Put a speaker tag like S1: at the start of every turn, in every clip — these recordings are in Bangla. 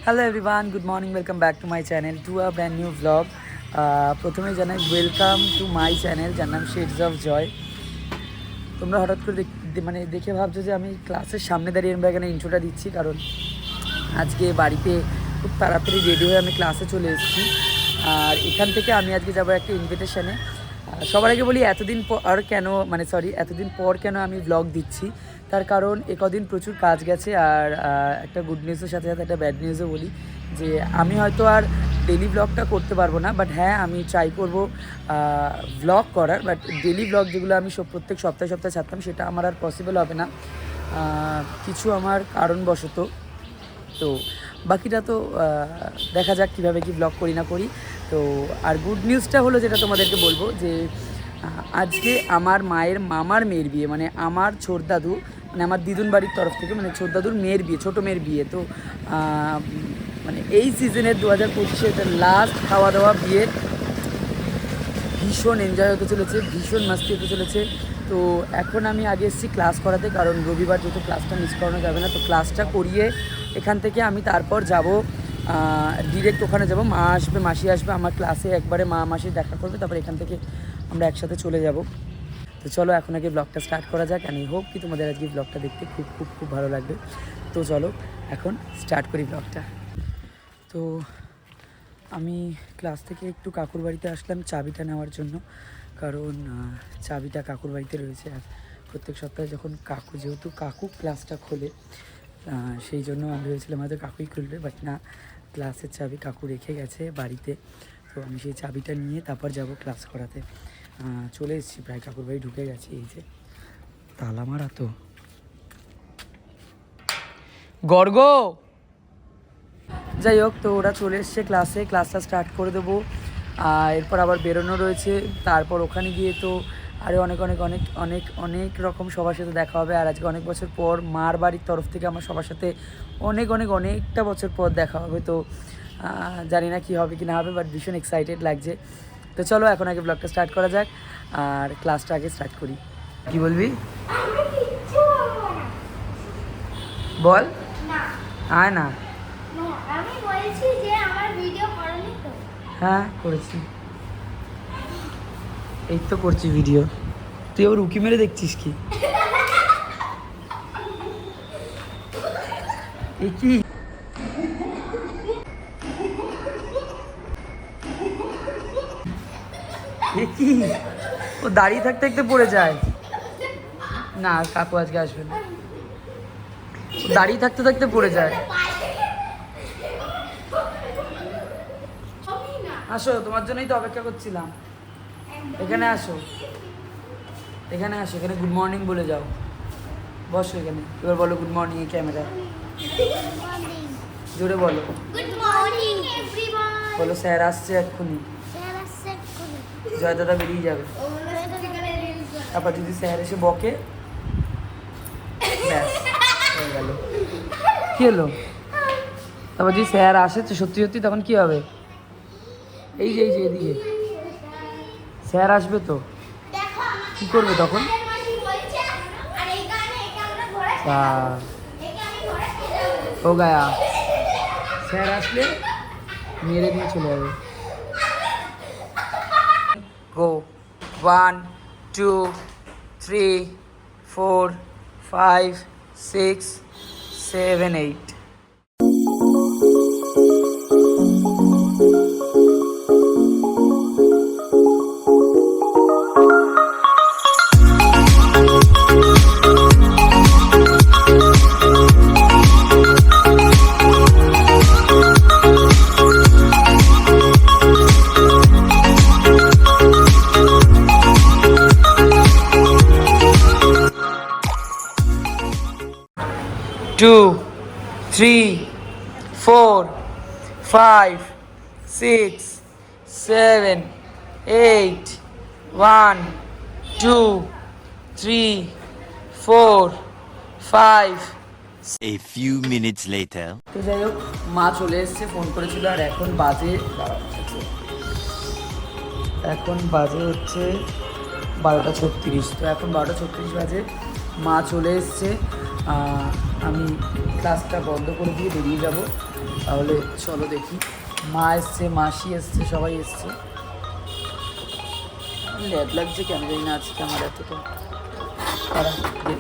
S1: Hello everyone, good morning, welcome back to my channel to a brand new blog. প্রথমে জানাই ওয়েলকাম টু মাই চ্যানেল, যার নাম শেডস অফ জয়। তোমরা হঠাৎ করে দেখে ভাবছো যে আমি ক্লাসের সামনে দাঁড়িয়ে আমরা এখানে ইন্ট্রোটা দিচ্ছি, কারণ আজকে বাড়িতে খুব তাড়াতাড়ি রেডি হয়ে আমি ক্লাসে চলে এসেছি। আর এখান থেকে আমি আজকে যাবো একটা ইনভিটেশনে। সবার আগে বলি এতদিন পর কেন আমি ব্লগ দিচ্ছি, তার কারণ একদিন প্রচুর কাজ গেছে। আর একটা গুড নিউজের সাথে সাথে একটা ব্যাড নিউজও বলি, যে আমি হয়তো আর ডেলি ব্লগটা করতে পারবো না, বাট হ্যাঁ আমি ট্রাই করবো ব্লগ করার। বাট ডেলি ব্লগ যেগুলো আমি প্রত্যেক সপ্তাহে ছাড়তাম, সেটা আমার আর পসিবল হবে না কিছু আমার কারণবশত। তো বাকিটা তো দেখা যাক কীভাবে কি ব্লগ করি না করি। তো আর গুড নিউজটা হলো, যেটা তোমাদেরকে বলবো, যে আজকে আমার মায়ের মামার মেয়ের বিয়ে, মানে আমার ছোটদাদু, মানে আমার দিদুন বাড়ির তরফ থেকে, মানে ছোটদাদুর মেয়ের বিয়ে, ছোটো মেয়ের বিয়ে। তো মানে এই সিজনের 2025 এটা লাস্ট খাওয়া দাওয়া বিয়ের। ভীষণ এনজয় হতে চলেছে, ভীষণ মাস্তি হতে চলেছে। তো এখন আমি আগে এসেছি ক্লাস করাতে, কারণ রবিবার যেহেতু ক্লাসটা মিস করানো যাবে না। তো ক্লাসটা করিয়ে এখান থেকে আমি তারপর যাব ডিরেক্ট ওখানে যাব। মাসি আসবে আমার ক্লাসে, একবারে মাসি দেখা করবে, তারপর এখান থেকে আমরা একসাথে চলে যাব। তো চলো এখন আগে ব্লগটা স্টার্ট করা যাক। আমি হোপ কি তোমাদের আজকে ব্লগটা দেখতে খুব খুব খুব ভালো লাগবে। তো চলো এখন স্টার্ট করি ব্লগটা। তো আমি ক্লাস থেকে একটু কাকুর বাড়িতে আসলাম চাবিটা নেওয়ার জন্য, কারণ চাবিটা কাকুর বাড়িতে রয়েছে। আর প্রত্যেক সপ্তাহে যখন যেহেতু কাকু ক্লাসটা খোলে, সেই জন্য আমি ভেবেছিলাম হয়তো কাকুই খুলবে, বাট না, ক্লাসের চাবি কাকু রেখে গেছে বাড়িতে। তো আমি সেই চাবিটা নিয়ে তারপর যাব ক্লাস করাতে। চলে এসেছি, প্রায় কাকুর বাড়ি ঢুকে গেছি। এই যে তালা মারা, তো গর্গ, যাই হোক, তো ওরা চলে এসছে ক্লাসটা স্টার্ট করে দেবো। এরপর আবার বেরোনো রয়েছে, তারপর ওখানে গিয়ে তো আরও অনেক রকম সবার সাথে দেখা হবে। আর আজকে অনেক বছর পর মার বাড়ির তরফ থেকে আমার সবার সাথে অনেকটা বছর পর দেখা হবে। তো জানি না কী হবে কি না হবে, বাট ভীষণ এক্সাইটেড লাগছে। তো চলো এখন আগে ব্লগটা স্টার্ট করা যাক, আর ক্লাসটা আগে স্টার্ট করি। কি বলবি বল? আয় না। হ্যাঁ করেছি, এই তো করছি ভিডিও। তুই আবার উকি মেরে দেখছিস কি? কি কি ও দাঁড়িয়ে থাকতে থাকতে পড়ে যায় না? কাকু আজকে আসবে না, দাঁড়িয়ে থাকতে থাকতে পড়ে যায়। আসো, তোমার জন্যই তো অপেক্ষা করছিলাম। এখানে আসো, এখানে গুড মর্নিং বলে যাও। বসো এখানে, এবার বলো গুড মর্নিং এ ক্যামেরা জোরে বলো।
S2: Good morning everyone.
S1: বলো স্যার আসছে এক্ষুনি, জয় দাদা বেরিয়ে যাবে। তারপর যদি স্যার এসে বকে, ব্যাস হয়ে গেল। কি হলো? তারপর যদি স্যার আসে সত্যি তখন কি হবে? এই যে এদিকে স্যার আসবে, তো কি করবে তখন? ও গায়া, স্যার আসলে মেরে দিয়ে চলে যাবে। গো 1 2 3 4 5 6 7 8। Two, 3 4 5 6 7 8 1 2 3 4 5।
S3: A few minutes later.
S1: তো যাই হোক, মা চলে এসছে, ফোন করেছিল। আর এখন বাজে হচ্ছে 12:36। তো এখন 12:36 বাজে, মা চলে এসছে। আমি ক্লাসটা বন্ধ করে দিয়ে বেরিয়ে যাব। তাহলে চলো দেখি, মা এসছে, মাসি এসছে, সবাই এসছে। ল্যাদ লাগছে কেন জানি না আজকে আমার এতটা। তারা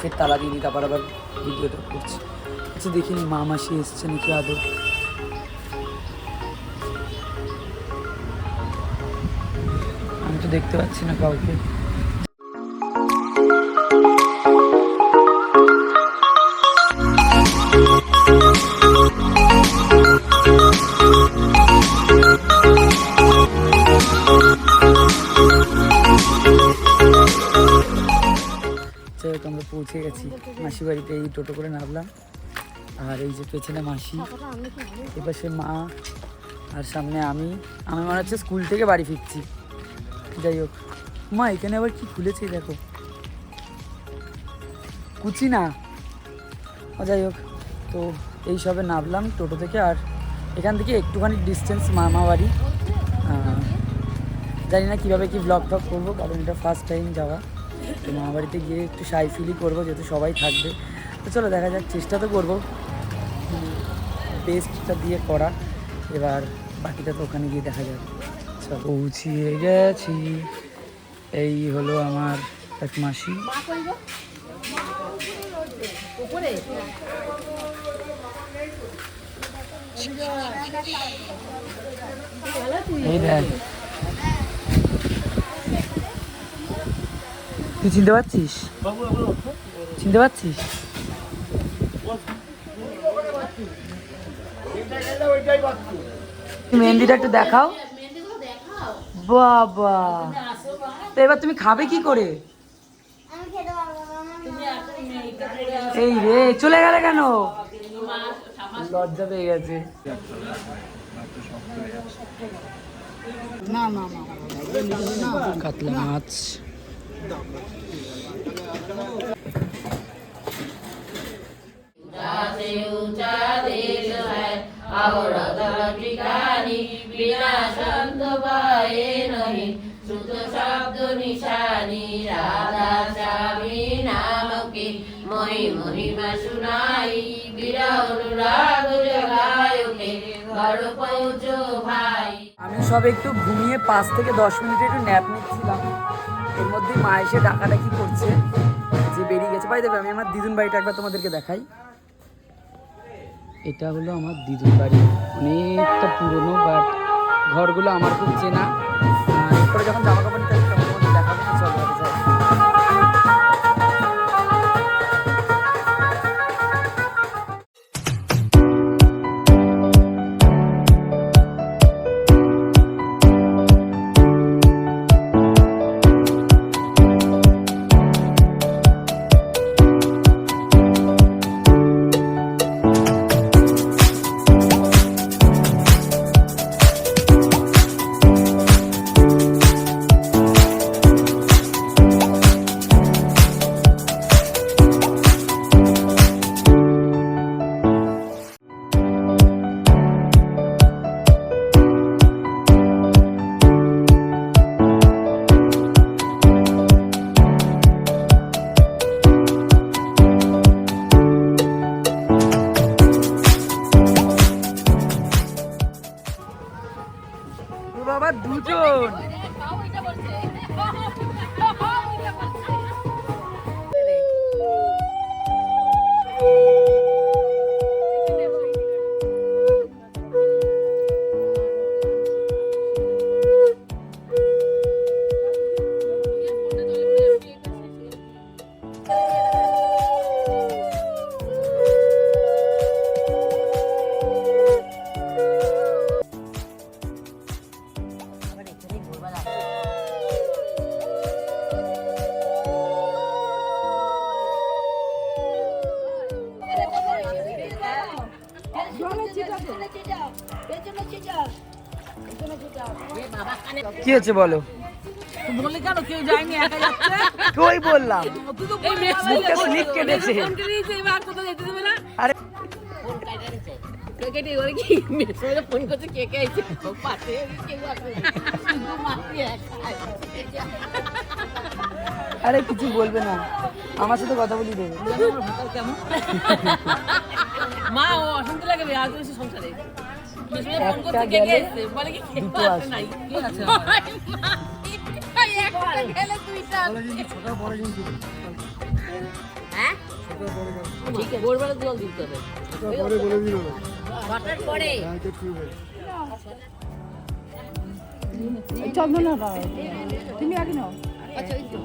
S1: ফের তালা দিয়ে দিই, তারপর আবার ভিডিওটা করছি। আচ্ছা দেখিনি মা মাসি এসছে নাকি আদৌ। আমি তো দেখতে পাচ্ছি না কাউকে। আমরা পৌঁছে গেছি মাসি বাড়িতে। এই টোটো করে নামলাম, আর এই যে পেছনে মাসি, এপাশে মা, আর সামনে আমি মনে হচ্ছে স্কুল থেকে বাড়ি ফিরছি। যাই হোক, মা এখানে আবার কি খুলেছে দেখো, কুচি না। যাই হোক, তো এই সবে নামলাম টোটো থেকে। আর এখান থেকে একটুখানি ডিস্টেন্স মামা বাড়ি। জানি না কীভাবে কি ব্লগ টক করবো, কারণ এটা ফার্স্ট টাইম যাওয়া। তো মামা বাড়িতে গিয়ে একটু শাই ফিলই করবো, যেহেতু সবাই থাকবে। তো চলো দেখা যাক, চেষ্টা তো করবো বেস্টটা দিয়ে করা। এবার বাকিটা তো ওখানে গিয়ে দেখা যাবে। আচ্ছা পৌঁছিয়ে গেছি, এই হলো আমার এক মাসি। এই দেখ, তুই চিনতে পারছিস? চিনতে পারছিস? মেহেন্দিটা একটু দেখাও বাবা। তো এবার তুমি খাবে কি করে? এই রে, চলে গেলে কেন? লজ্জা পেয়ে গেছে। কাতলা মাছ,
S4: মহিমা শুনাই বিরা অনুরাগ জগায়োকে ঘর পৌঁছো ভাই।
S1: আমি সব একটু ঘুমিয়ে 5 থেকে 10 মিনিট একটু ন্যাপ নিচ্ছিলাম। এর মধ্যে মা এসে ডাকাডাকি করছে যে বেরিয়ে গেছে। ভাই দেবে, আমি আমার দিদুন বাড়িটা একবার তোমাদেরকে দেখাই। এটা হলো আমার দিদুন বাড়ি, অনেকটা পুরনো, বাট ঘরগুলো আমার খুব চেনা। এরপরে যখন জামা কাপড় নিতে তখন তোমাদের দেখাবো। চল ঘরে যাই। বাবা দুজন। কি হয়েছে বলো?
S5: বললে কেন কেউ যায়নি, একা যাচ্ছে।
S1: কই বললাম,
S5: তুই তো
S1: মুখটা স্লিপ কেটেছে।
S5: এবার কোথাও যেতে দেবে না।
S1: আরে
S4: কেটে করে কি মেসোরা ফোন করছে কে কে আইছে পাশে কেউ আসে শুধু মাটি একা
S1: আরে কিছু বলবে না, আমার সাথে কথা বলি দেবে।
S5: কেমন মা ও অশান্তি লাগে বিয়ে আজ এসে সংসারে মেসোরা ফোন করছে কে কে আইছে বলে কি কেউ
S1: দুটো
S5: আসে
S1: আসে।
S5: নাই কি আছে
S4: একটা গেলে দুইটা হ্যাঁ ঠিক আছে ভোরবেলা জল দিতে হবে বাটার পরে
S5: চন্দনা তুমি আগে নাও
S4: আচ্ছা ওই তো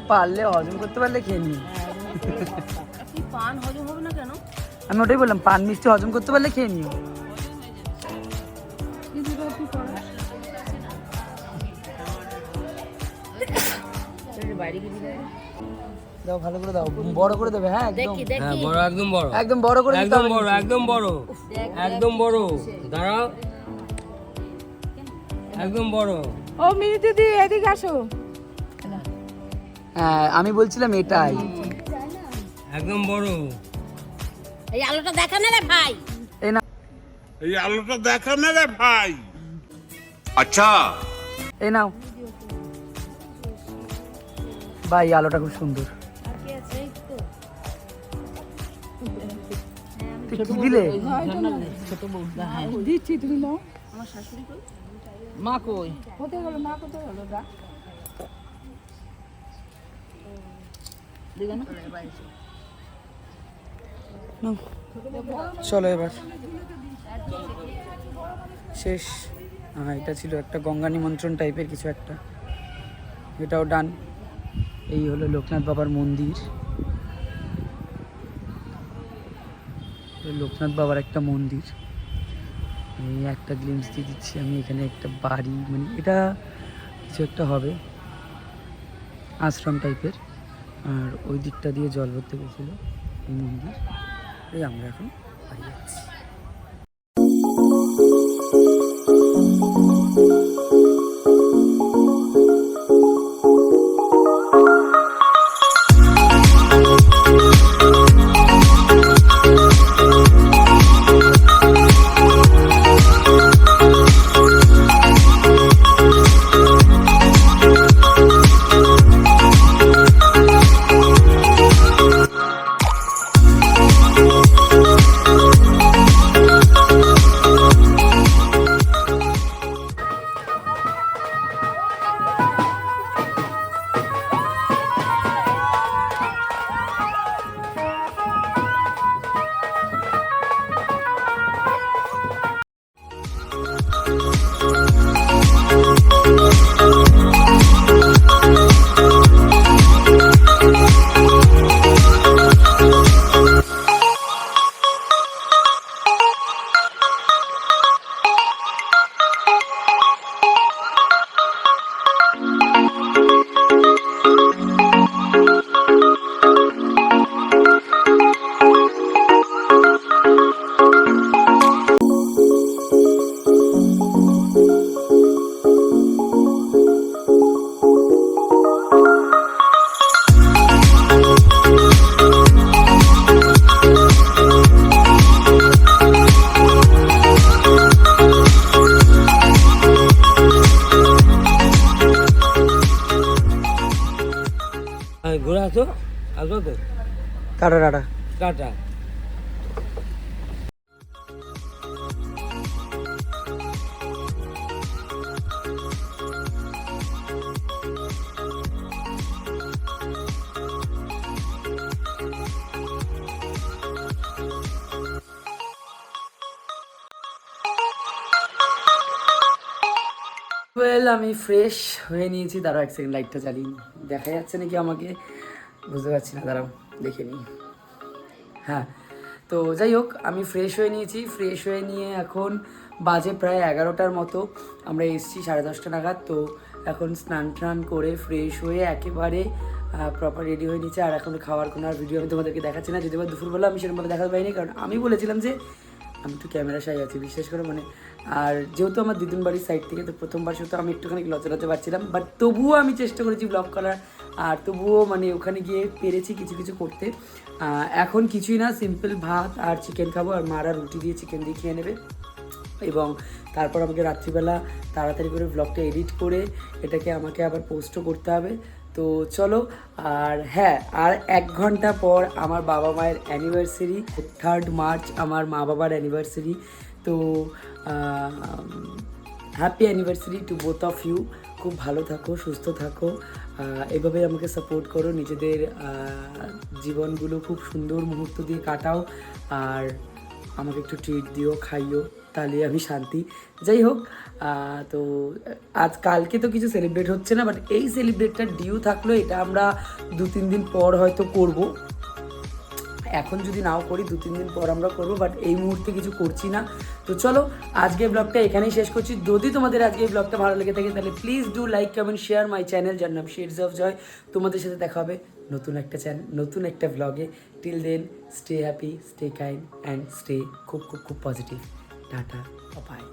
S1: পারলে হজম করতে পারলে খেয়ে নিও।
S5: পান হজম হবে না কেন
S1: আমি ওটাই বললাম, পান মিষ্টি হজম করতে পারলে খেয়ে নিও। দাও ভালো করে দাও, বড় করে দেবে। হ্যাঁ একদম
S4: দেখি দেখি
S6: বড় একদম বড়
S1: একদম বড় করে দিতে হবে।
S6: একদম বড় দাঁড়াও একদম বড়
S5: ও মিনি দিদি এদিকে আসো
S1: হ্যাঁ আমি বলছিলাম এটাই।
S6: একদম বড়
S4: এই আলোটা দেখা না রে ভাই
S1: এই না,
S7: এই আলোটা দেখা না রে ভাই।
S3: अच्छा
S1: এই নাও ভাই, আলোটা খুব সুন্দর। তুই কি দিলে?
S5: ছোট বউ দিচ্ছি তুমি নাও মা কই কোথায় গেল মা কোথায় গেল দা দিগা না
S1: নাও। চলো এবার শেষ। হ্যাঁ এটা ছিল একটা গঙ্গা নিমন্ত্রণ টাইপের কিছু একটা, এটাও ডান। এই হলো লোকনাথ বাবার মন্দির, লোকনাথ বাবার একটা মন্দির। এই একটা গ্লিমস দিয়ে দিচ্ছি আমি। এখানে একটা বাড়ি, মানে এটা কিছু একটা হবে আশ্রম টাইপের। আর ওই দিকটা দিয়ে জল ভরতে গেছিলো এই মন্দির। এই আমরা এখন বাড়ি যাচ্ছি।
S6: ঘুরে আসো আসো তো
S1: টাটা টাটা।
S6: টাটা
S1: ওয়েল আমি ফ্রেশ হয়ে নিয়েছি। দাঁড়াও এক সেকেন্ড, লাইটটা জ্বালিয়ে নিই। দেখা যাচ্ছে নাকি আমাকে বুঝতে পারছি না, দাঁড়াও দেখে নিই। হ্যাঁ তো যাই হোক, আমি ফ্রেশ হয়ে নিয়েছি। ফ্রেশ হয়ে নিয়ে এখন বাজে প্রায় 11টার মতো। আমরা এসেছি 10:30 নাগাদ। তো এখন স্নান টান করে ফ্রেশ হয়ে একেবারে প্রপার রেডি হয়ে নিয়েছে। আর এখন খাওয়ার কোনো আর ভিডিও আমি তোমাদেরকে দেখাচ্ছি না, যদি বা দুপুরবেলা আমি সেরকমভাবে দেখাতে পারিনি, কারণ আমি বলেছিলাম যে আমি একটু ক্যামেরা সাই আছি, বিশেষ করে মানে। আর যেহেতু আমার দিদুন বাড়ির সাইড থেকে, তো প্রথমবার শুধু আমি একটুখানি লজ্জা পাচ্ছিলাম, বাট তবুও আমি চেষ্টা করেছি ব্লগ করার আর তবুও মানে ওখানে গিয়ে পেরেছি কিছু কিছু করতে। এখন কিছুই না, সিম্পল ভাত আর চিকেন খাবো, আর মারা রুটি দিয়ে চিকেন দিয়ে খেয়ে নেবে। এবং তারপর আমাকে রাত্রিবেলা তাড়াতাড়ি করে ব্লগটা এডিট করে এটাকে আমাকে আবার পোস্টও করতে হবে। তো চলো, আর হ্যাঁ, আর 1 ঘন্টা পর আমার বাবা মায়ের অ্যানিভার্সারি, 3rd মার্চ আমার মা বাবার অ্যানিভার্সারি। তো happy anniversary to both of you. খুব ভালো থাকো, সুস্থ থাকো, এভাবেই আমাকে সাপোর্ট করো, নিজেদের জীবনগুলো খুব সুন্দর মুহূর্ত দিয়ে কাটাও, আর আমাকে একটু ট্রিট দিও, খাইও, তাহলে আমি শান্তি। যাই হোক, তো আজ কালকে তো কিছু সেলিব্রেট হচ্ছে না, বাট এই সেলিব্রেটটা ডিউ থাকলো, এটা আমরা 2-3 দিন পর হয়তো করব। এখন যদি নাও করি 2-3 দিন পর আমরা করবো, বাট এই মুহূর্তে কিছু করছি না। তো চলো, আজকের ব্লগটা এখানেই শেষ করছি। যদি তোমাদের আজকের ব্লগটা ভালো লেগে থাকে তাহলে please do like, comment, share my channel, যার নাম শেডস অফ জয়। তোমাদের সাথে দেখা হবে নতুন একটা ব্লগে। Till then, stay happy, stay kind and stay খুব খুব খুব পজিটিভ। Tata, by.